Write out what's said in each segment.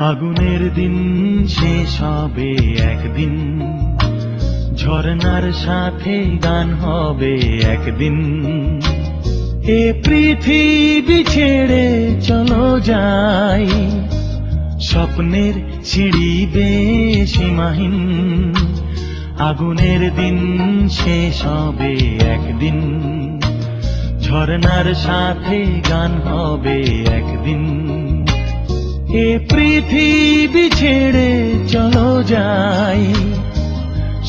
আগুনের দিন শেষ হবে একদিন, ঝরনার সাথে গান হবে একদিন। এ পৃথিবী ছেড়ে চলো যাই, স্বপ্নের সিঁড়ি বেয়ে সীমাহীন। আগুনের দিন শেষ হবে একদিন, ঝরনার সাথে গান হবে একদিন। এ পৃথিবী ছেড়ে চলো যাই,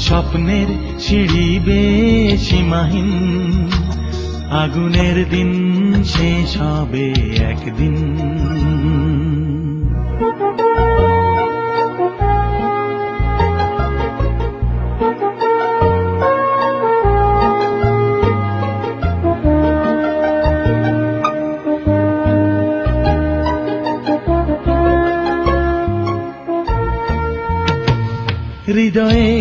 স্বপ্নের সিঁড়ি বেয়ে সীমাহীন। আগুনের দিন শেষ হবে একদিন। হৃদয়ে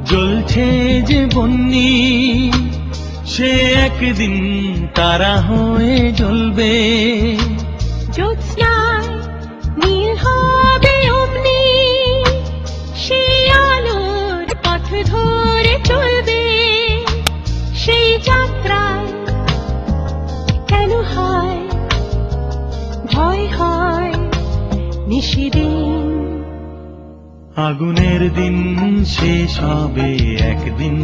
জ্বলছে যে বন্যি, সে একদিন তারা হয়ে জ্বলবে। জ্যোৎস্নায় নীল হবে অমনি, সে আলোর পথ ধরে চলবে। সেই যাত্রায় কেন হয় ভয় হয় নিশিদিন। আগুনের দিন শেষ হবে একদিন,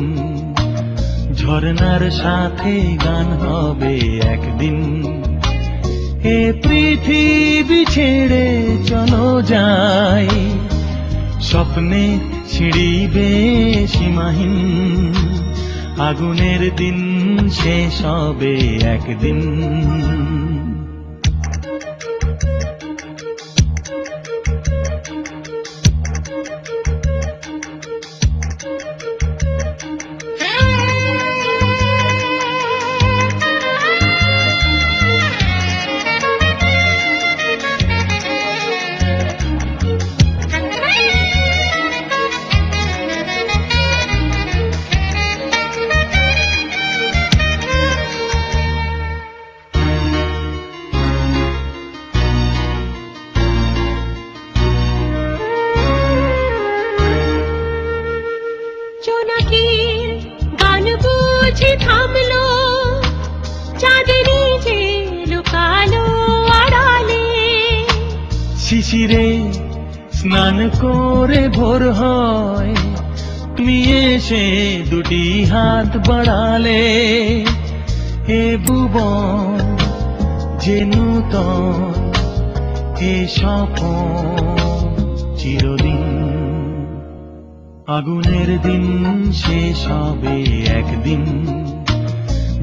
ঝরনার সাথে গান হবে একদিন। এ পৃথিবী ছেড়ে চলো যাই, স্বপ্নে সিঁড়ি বেয়ে সীমাহীন। আগুনের দিন শেষ হবে একদিন। জোনাকির গান বুঝি থামলো, চাঁদনি যে লুকালো আড়ালে। শিশিরে স্নান করে ভোর হয়, তুমি এসে দুটি হাত বাড়ালে। এ ভুবন যে নূতন, এ স্বপন চিরদিন। আগুনের দিন শেষ হবে একদিন,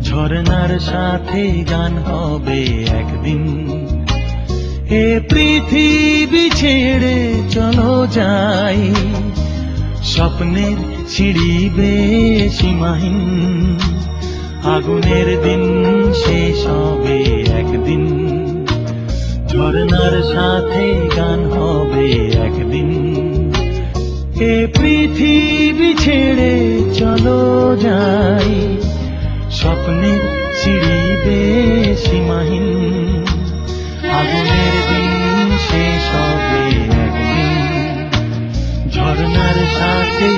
ঝরনার সাথে গান হবে একদিন। এ পৃথিবী ছেড়ে চলো যাই, স্বপ্নের সিঁড়ি বেয়ে সীমাহীন। আগুনের দিন শেষ হবে একদিন, ঝরনার সাথে গান হবে একদিন। এ পৃথিবী ছেড়ে চলো যাই, স্বপ্নের সিঁড়ি বেয়ে সীমাহীন। আগুনের দিন শেষ হবে একদিন, ঝরনার সাথে